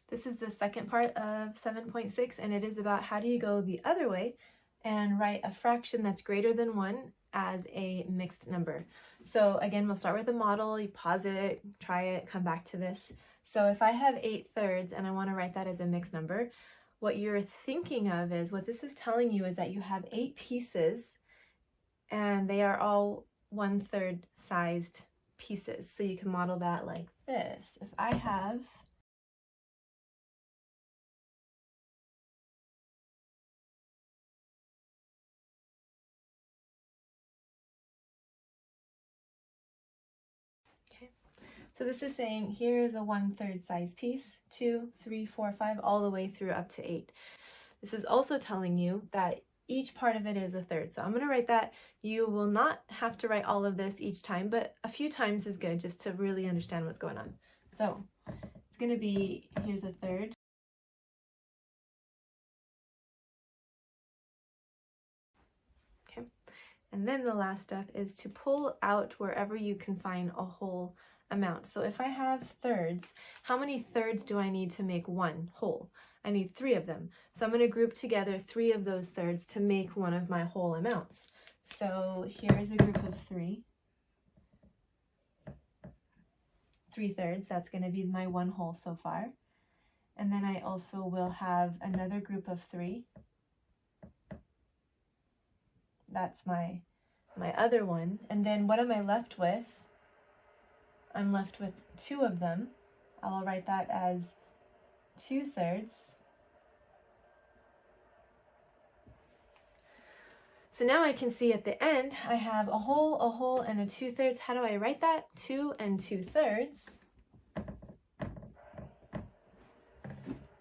This is the second part of 7.6, and it is about how do you go the other way and write a fraction that's greater than 1 as a mixed number. So again, we'll start with a model. You pause it, try it, come back to this. So if I have 8/3 and I want to write that as a mixed number, what you're thinking of is, what this is telling you is that you have 8 pieces and they are all 1/3 sized pieces. So you can model that like this. If I have So this is saying here is a 1/3 size piece, 2, 3, 4, 5, all the way through up to 8. This is also telling you that each part of it is a third. So I'm going to write that. You will not have to write all of this each time, but a few times is good just to really understand what's going on. So it's going to be, here's a third. Okay. And then the last step is to pull out wherever you can find a whole amount. So if I have thirds, how many thirds do I need to make one whole? I need 3 of them. So I'm going to group together 3 of those thirds to make one of my whole amounts. So here's a group of 3. 3/3, that's going to be my one whole so far. And then I also will have another group of 3. That's my other one. And then what am I left with? I'm left with 2 of them. I'll write that as 2/3. So now I can see at the end, I have a whole, and a 2/3. How do I write that? 2 and 2/3.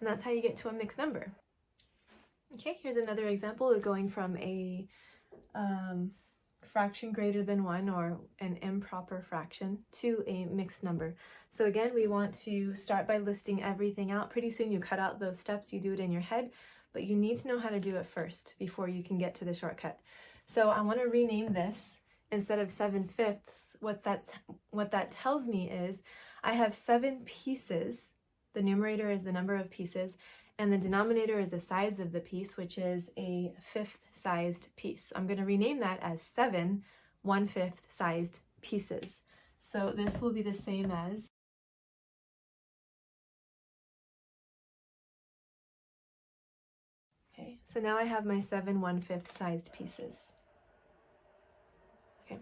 And that's how you get to a mixed number. Okay, here's another example of going from a fraction greater than 1, or an improper fraction, to a mixed number. So again, we want to start by listing everything out. Pretty soon you cut out those steps, you do it in your head, but you need to know how to do it first before you can get to the shortcut. So I want to rename this. Instead of 7/5, what that tells me is I have 7 pieces. The numerator is the number of pieces, and the denominator is the size of the piece, which is a 5th sized piece. I'm going to rename that as 7 1/5 sized pieces. So this will be the same as so now I have my 7 1/5 sized pieces. Okay,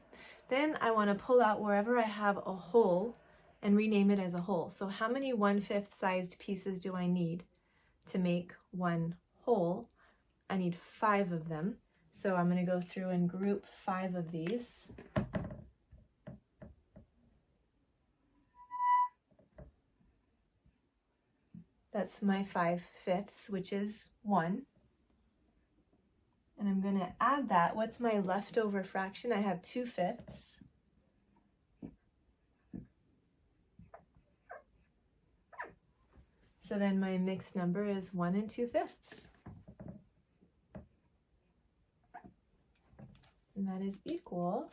then I want to pull out wherever I have a whole and rename it as a whole. So how many 1/5 sized pieces do I need to make one whole? I need 5 of them. So I'm going to go through and group 5 of these. That's my 5/5, which is 1. And I'm going to add that. What's my leftover fraction? I have 2/5. So then my mixed number is 1 and 2/5. And that is equal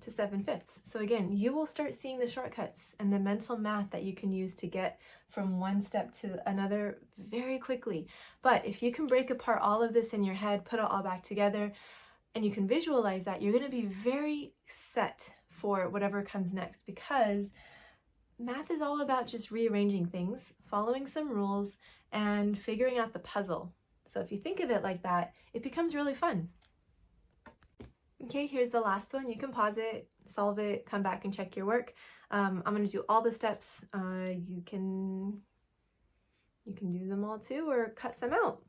to 7/5. So again, you will start seeing the shortcuts and the mental math that you can use to get from one step to another very quickly. But if you can break apart all of this in your head, put it all back together, and you can visualize that, you're going to be very set for whatever comes next, because math is all about just rearranging things, following some rules, and figuring out the puzzle. So if you think of it like that, it becomes really fun. Okay, here's the last one. You can pause it, solve it, come back and check your work. I'm going to do all the steps. You can do them all too, or cut some out.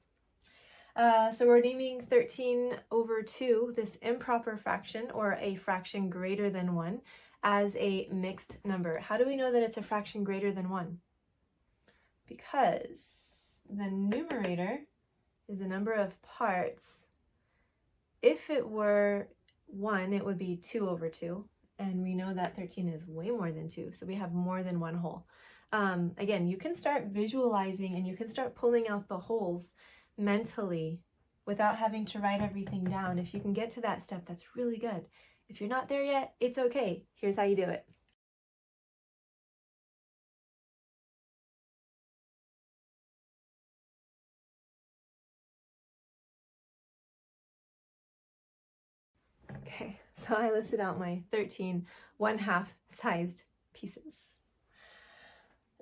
So we're naming 13/2, this improper fraction, or a fraction greater than 1, as a mixed number. How do we know that it's a fraction greater than 1? Because the numerator is the number of parts. If it were 1, it would be 2/2, and we know that 13 is way more than 2, so we have more than one whole. Again, you can start visualizing and you can start pulling out the wholes mentally without having to write everything down. If you can get to that step, that's really good. If you're not there yet, it's okay. Here's how you do it. Okay, so I listed out my 13 1/2 sized pieces.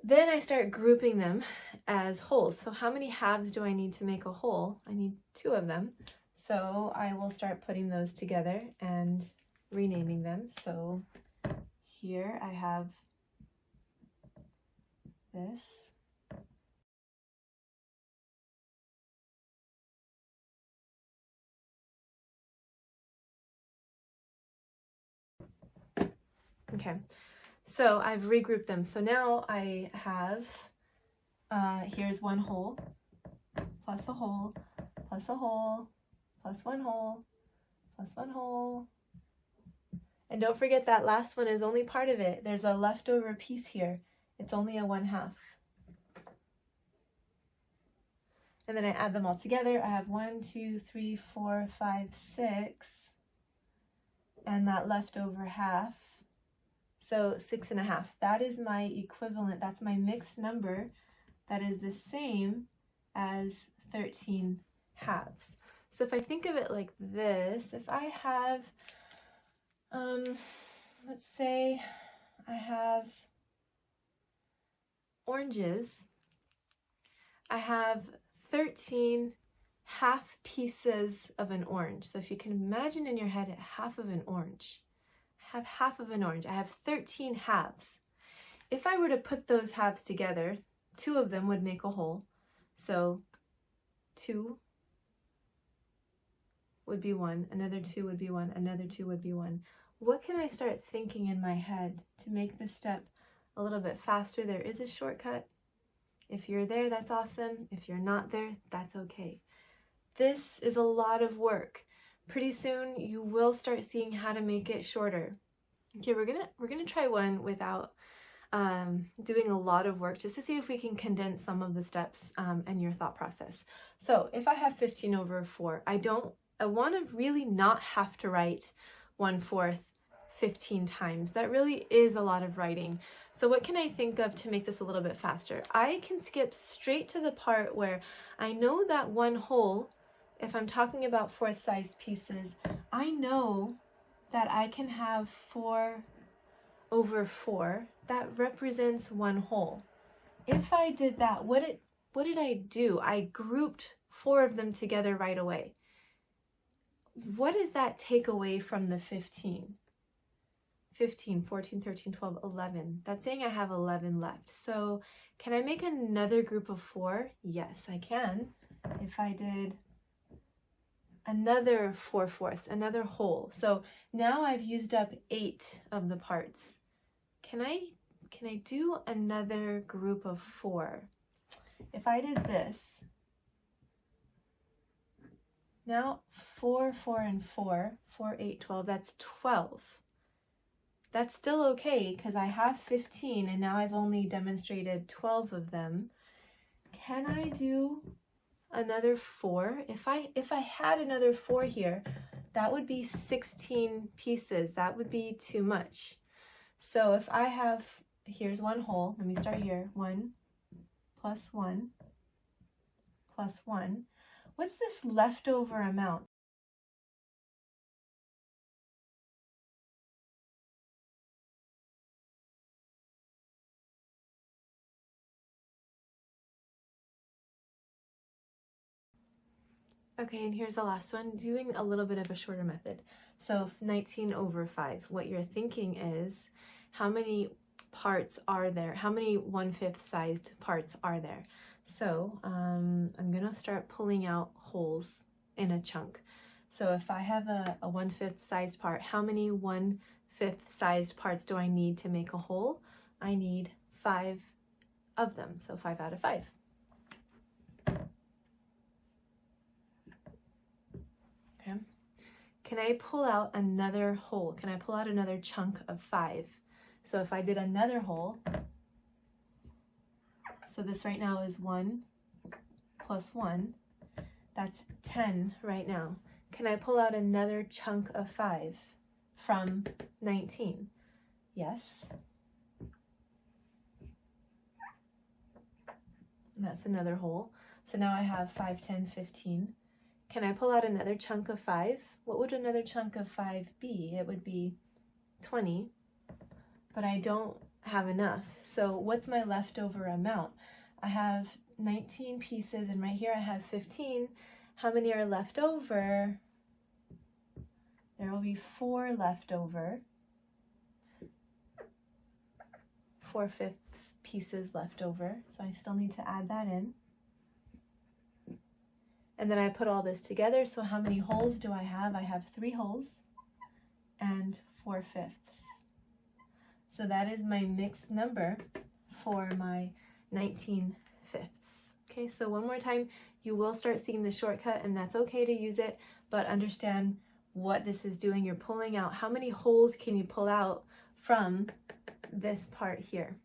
Then I start grouping them as wholes. So how many halves do I need to make a whole? I need 2 of them. So I will start putting those together and renaming them. So here I have this. Okay, so I've regrouped them. So now I have, here's 1 whole, plus a whole, plus a whole, plus 1 whole, plus 1 whole. And don't forget that last one is only part of it. There's a leftover piece here. It's only a 1/2. And then I add them all together. I have 1, 2, 3, 4, 5, 6, and that leftover half. So 6.5. That is my equivalent. That's my mixed number. That is the same as 13 halves. So if I think of it like this, if I have, let's say I have oranges, I have 13 half pieces of an orange. So if you can imagine in your head half of an orange, I have half of an orange. I have 13 halves. If I were to put those halves together, 2 of them would make a whole. So 2 would be 1, another 2 would be 1, another 2 would be 1. What can I start thinking in my head to make this step a little bit faster? There is a shortcut. If you're there, that's awesome. If you're not there, that's okay. This is a lot of work. Pretty soon you will start seeing how to make it shorter. Okay, we're gonna try one without doing a lot of work, just to see if we can condense some of the steps and your thought process. So if I have 15/4, I want to really not have to write 1/4 15 times. That really is a lot of writing. So what can I think of to make this a little bit faster? I can skip straight to the part where I know that 1 whole, if I'm talking about 4th sized pieces, I know that I can have 4/4. That represents 1 whole. If I did that, what did I do? I grouped 4 of them together right away. What does that take away from the 15? 15, 14, 13, 12, 11. That's saying I have 11 left. So can I make another group of 4? Yes, I can. If I did another 4/4, another whole. So now I've used up 8 of the parts. Can I do another group of 4? If I did this, now 4, 4, and 4, 4, 8, 12, that's 12. That's still okay because I have 15 and now I've only demonstrated 12 of them. Can I do another 4? If I had another 4 here, that would be 16 pieces. That would be too much. So if I have, here's 1 whole. Let me start here. 1 plus 1 plus 1. What's this leftover amount? Okay, and here's the last one, doing a little bit of a shorter method. So 19/5, what you're thinking is, how many parts are there? How many 1/5 sized parts are there? So I'm gonna start pulling out holes in a chunk. So if I have a 1/5 sized part, how many 1/5 sized parts do I need to make a whole? I need 5 of them, so 5 out of 5. Okay. Can I pull out another whole? Can I pull out another chunk of 5? So if I did another whole, so this right now is 1 plus 1, that's 10 right now. Can I pull out another chunk of 5 from 19? Yes. And that's another whole. So now I have 5, 10, 15. Can I pull out another chunk of 5? What would another chunk of 5 be? It would be 20, but I don't have enough. So what's my leftover amount? I have 19 pieces, and right here I have 15. How many are left over? There will be 4 left over. 4/5 pieces left over, so I still need to add that in. And then I put all this together, so how many holes do I have? I have 3 holes and 4/5. So that is my mixed number for my 19/5. Okay, so one more time, you will start seeing the shortcut, and that's okay to use it, but understand what this is doing. You're pulling out, how many holes can you pull out from this part here?